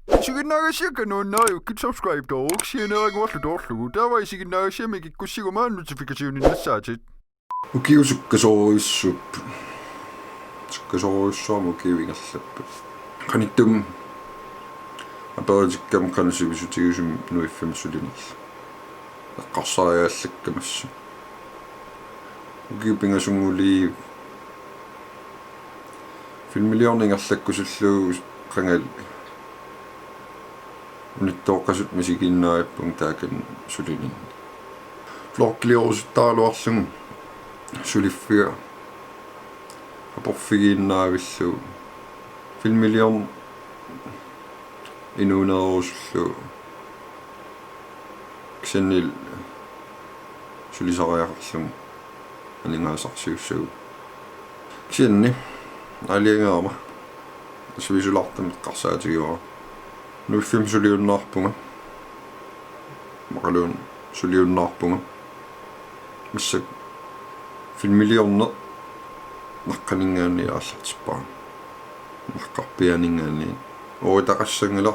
Suliunnaarpunga no naayukku subscribe dog sianaagwallu torlugu tawai siginnaarsiamikikkussigumaa notificationinnassaatit ukiusukkasoorissut sukkasoorissaamu ukiuingerlappu qanittum aperitikkaam qanasuvisutigusum nuiffamsulinerla eqqarsariaallakkamassu ukiupingasunguli filmiliorningerlakkusullugu qangal unittoqqasut masiginnaarippung taakan sulinin florkliorsuttaaluarlugu suliffiga aporfigiinnaavillu filmiliorn inuuneruusullu ksanil sulisariaqarlugu aningaasarsiussagu ksanni aliangaama suvisulartam eqqarsaatigiuara nuiffim Suliunnaarpunga maqaluun Suliunnaarpunga missak filmiliorne naqqaningaanni aallartippaa naqqarpianingaanni oritaqassangala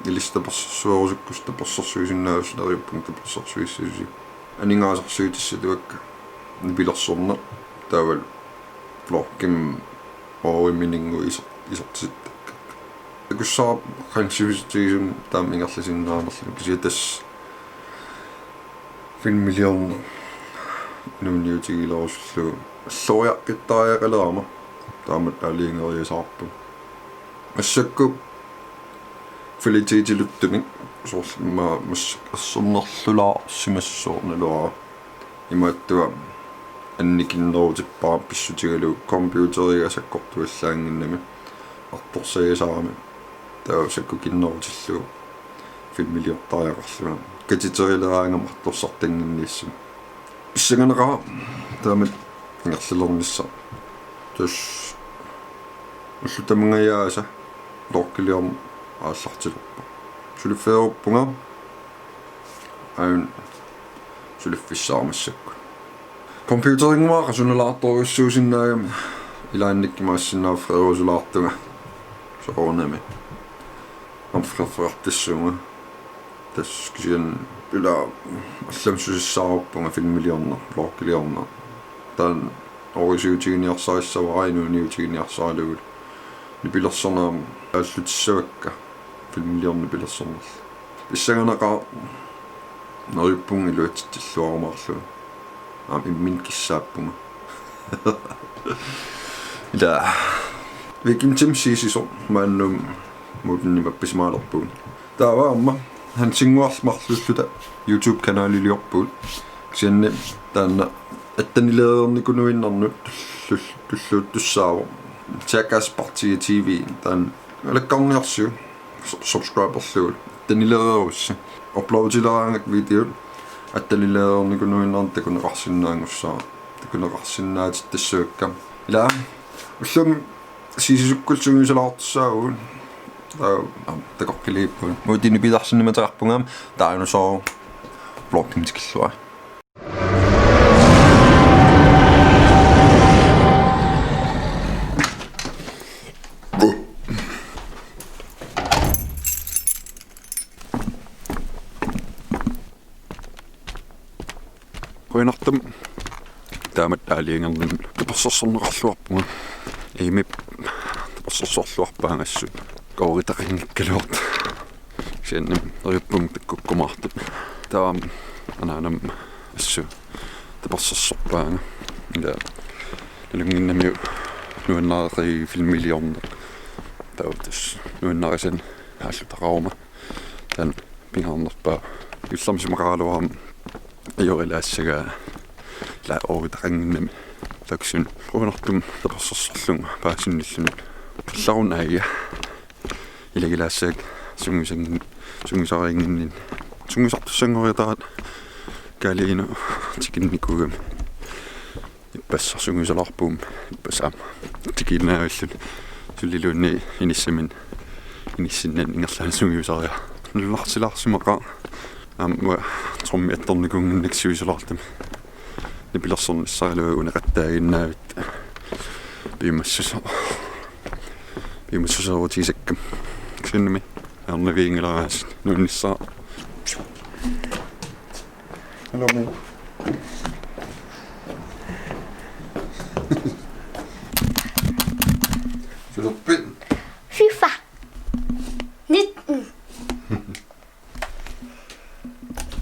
ilistapassuarusukkusta passorsuisinnaavusneriuppung tapassorsuissuusi aningaasarsuutissatuakka nipilersorna taaval florkim orimminingu isortisit kussaa qansuvisutigisum taam ingerlasinnaarnerlu kisiatas filmiliorne nuunniutigilerusullu alloriaqqittariaqalaama taamat aliingeriasaarpu assakku filitiitiluttuni soorma massernerlulaa simassoornalua imaattua annikinnerutippaa pissutigalu computeriga sakkortuallaanginnami artorsagisaarami taa sakku kinnerutillu filmiliortariaqarluna katiterileraangam artorsartanginniissum issaganeqaa taamat ingerlalernissa tus уллутамангаyaasa лоркилиорн ааллартилерпа сулиффееруппунга аун сулиффиссаармассакку компьютерингмаа qasunalartoruissuusinnaagam ilaannikkimaassinnaaf freerusulaartunga soornami amfrerfertissunga tas kisian ila allamsusissaarupunga filmiliorna lorkiliorna tan orisuutigiниarsaissavaraиnuuniutigiниarsaалугут nipilersornaam aallutissavakka filmiliorni pilersornerl issaganeqaa neriuppung iluatittilluarumaarlu aam immin kissaappunga ila vikimtim siisisor maannum muutnimappismaalerpuun taava amma han singuarmarlulluta YouTube kanaaliliorpuut sianni taanna attanileernikunnuinnarnut tulluuttussaavo Takorloorsinnaagukku TV tan alakkarniarsiu subscriberluul attanileeruussi uploadileraangak video attanileernikunnuinnarn takuneqarsinnaangussaa takuneqarsinnaat tassuakka ila ullum siisisukkulsumiusalaartussaaguun takorkiliippuun muutini pidarsinnimataqarpungaam Dynosaw vlogtimtikillua Koinartam taamat aaliangernin tapassarsorneqarluarpunga iimip tapassarsorluarpaangassut kooritaqinngikkaluort siannim eriuppung takkukkumartut taam anaanam assu tapassarsorpaanga ila nalunginnamiu nuannaari filmiliorne tautas nuannaarisan haallutaqaruma tan pingaarnerpaa illarmisimaraaluaram ajorilaassagaa la oritaqanginnami taksun uunartum tapassarsorlunga paassinnillunut qallarun aaya ilagilaassaak sungisariinginnin sungisartussangoriataat kaaliinu tikinnikugam ippassar sungisalarpuum ippasaam tikiinnaavillun sulliluunni inissinnan ingerlaana sungiusaria nullarsilaarsimaqa amma trommi attornikunginnaksiuisalartam nipilersornissarilugu uneqattaaginnaavit piimassuserutiisakkam sinne anna viingelaas nunnissa. Hallo mor. Philippin. FIFA. 19.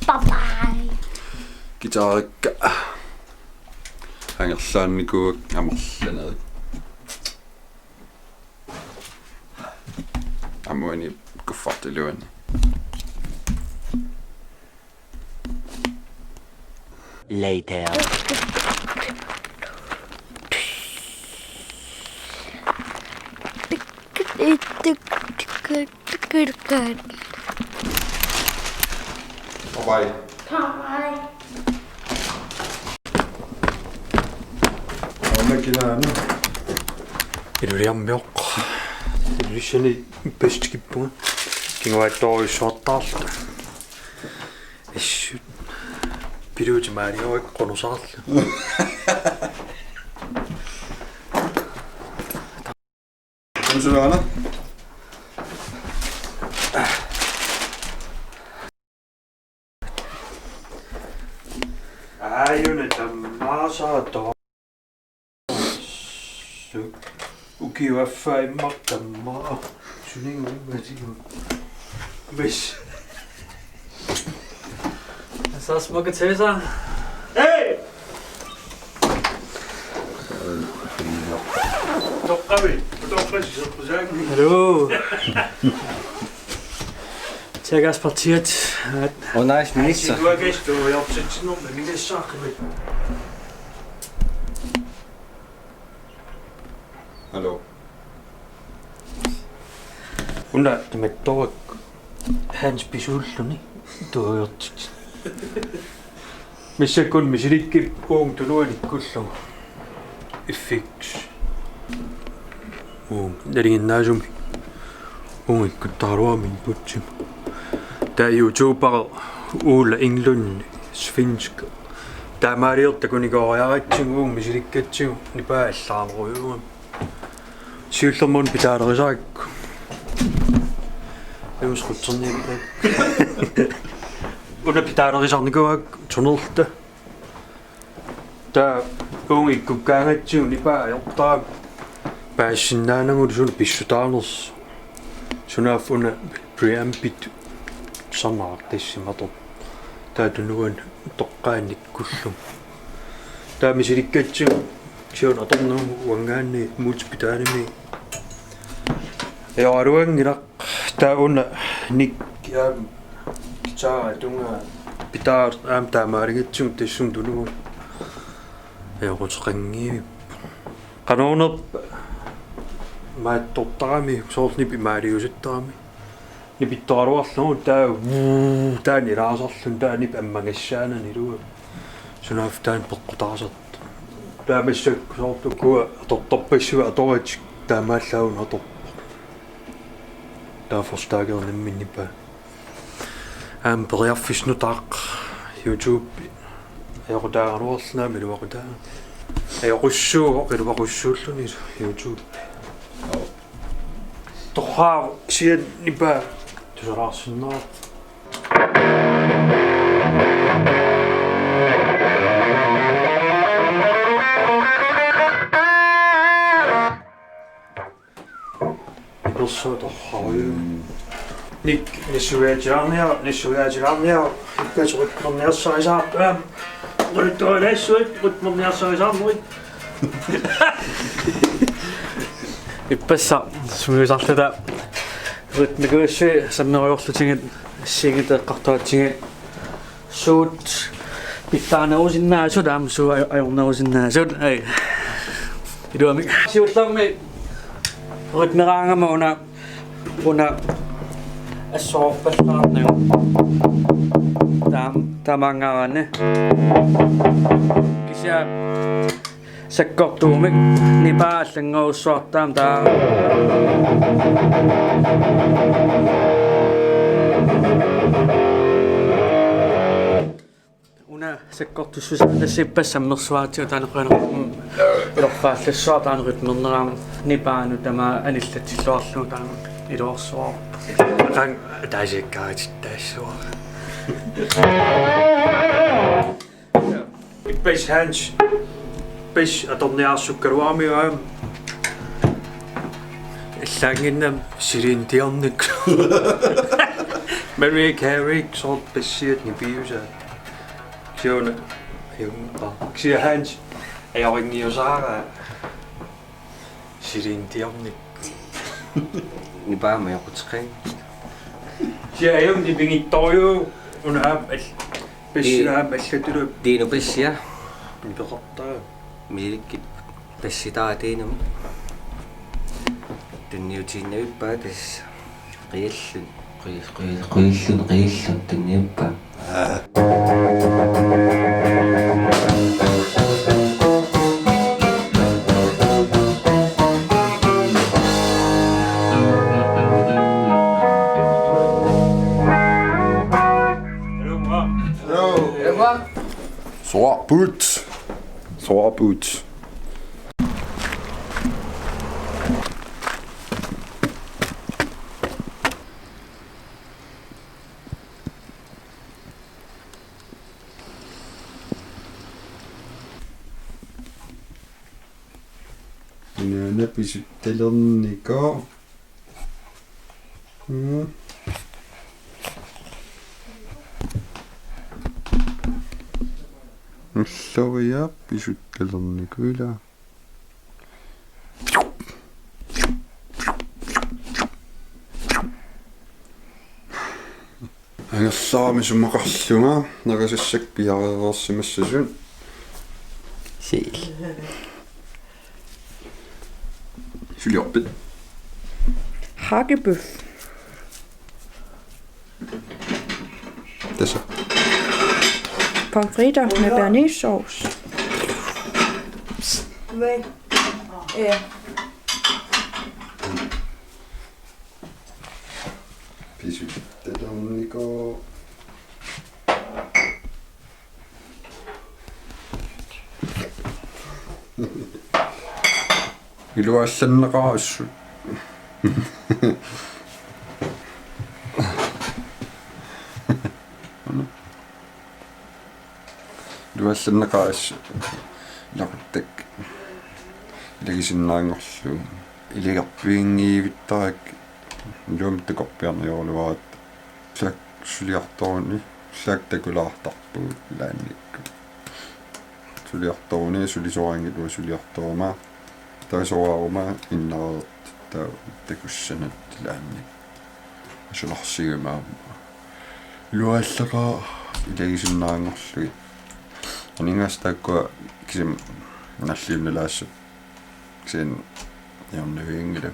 Bye-bye. Gitarikka. Hangersaannikuuk amarlaneri. Amuani kuffartiluani. Later. Bye. Bye. Omekinaanu. Iluliammiоq. Ilussani pastskippunga. Kinguaattoruissuartaarlu. Issut. Piluutimaaniuik qonusarlu. Suliunnaarpunga. Ayuna tammaasaata. Ukiuaffa immartammaa. Suningu matigu. Mis. Så smukke til sig. Hey! Hallo. Tjekkers partiet. Nice minister. Du er gæst, og jeg opsætter til nogen, men det er så godt. Hallo. Unda, tämä tuo hans pisulluni. Tuo missä kun missä rikki puhuttu noin kussam. Fix. Nerin näsum. Kun taruamin putsim. Tää YouTubera ulla Englund svensk. Tää Mariota kun ikä ajaitsin missä rikketsin niin päässään rojuun. Siltä mun pitää risaikku. Jeg husker sådan en dag. Under pitää sådan gå tunnelta. Tää ungi kun käängettiin niin pää ottaa pääsin näin kun sun pissutanus. Sun on funne preampit samaa tessimaton. Täytyy nuon tokkain nikkullum. Tää missä rikkettiin. Se on atomno wangaani muut pitää nimi. Ja arvangina tää on nik ja saa tunga pitää tää määritettiin tessun tunu. Ja rutrengi. Kanona mä tottaami soolni pimäriusittaami. Ni pitää arvalla tää ni raasallun tää ni pemmangessana ni ruo. Sun aftaan poqqutaasat. Tää missä sooltu ku tottappisua toit tää mällaun atop. Tää forstager nemmin nipä. Beriaffis nu tak YouTube. Ja tää arvalla mi luoku tää. Ja russu, qidu russulluni YouTube. Toha sien nipä. Takorloorsinnaagukku. Dynosaw tohaju. Nik nissujaajirarnia ikkasurikkorniassarisaarpa. Ruttualaissuit rutmorniassarisaarmuit. Ippassa sumuisarluta rytmikuissui sannerujorlutingat assingiteqqartuatingat suut pittaanausinnaasut aamsu ajornausinnaasut ai iduami siullarmi rytmeraangama una assoorpallaarnagu taamaangaranne kisia sakkortuumik nipaallanngorussuartaam taa una sakkortussusaatassipassammersuaatio taaneqaneqarpum ilorfaallassuar taaneritmerneraam nipaanu tama anillatsilluarlu taama Et års svar. Rang, der er ikke godt, der er så. Bes Hans. Bes, at om jeg så kan være med sangen Suliunnaarpunga. Men vi kan ikke så baseret i piviusunngortissinnaavat. Sjovne. Siger Hans. Er jeg ikke lige så Suliunnaarpunga. Ni bare med at træne. Siger jeg om det bliver dårligt. Hun har Det er nu bedst, ja. Ni beretter. Men det er ikke bedst, der er det nu. Den er jo til en øjebær, det er reelt. Reelt, den er øjebær. Sorbut. Nana pisyttelerniko. Nussavia pisyttelerniko ila. Angersaami sumaqarlunga naqasassak piareersimassasun. Sel. Suliorpit. Hakkebøf. Tassa. Pomfritter med bearnaisesauce. Ja. Pisyttelerniko. Iluassanneqaassu. Iluassanneqaassu. Laquttak. Ilagisinnaangorlu. Iligarpiingiivittarak. Iluamtakorpiarniorluarat. Sak suliartoruni. Saaktakulaartarpu laannikku. Suliartoruni sulisuaringilua suliartoruma. Tasoaruma innarat takussanat laannik. Asunarsigamaa. Luallaqa ilagisinnaangorlu. Aningastaakku kisam nalliunalaassut. Kisan yarnaviingila.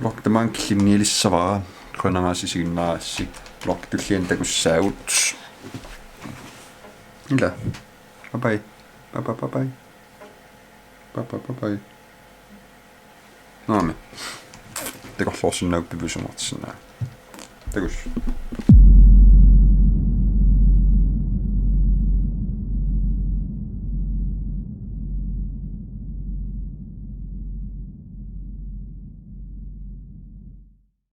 Loktamaan killinniilissavaa. Qanangaasisiginnaassi. Loktullian takussaagut. Ila. Bye bye. Bye. Naami. Takorloorsinnaagukku piviusunngortissinnaavat. Takus.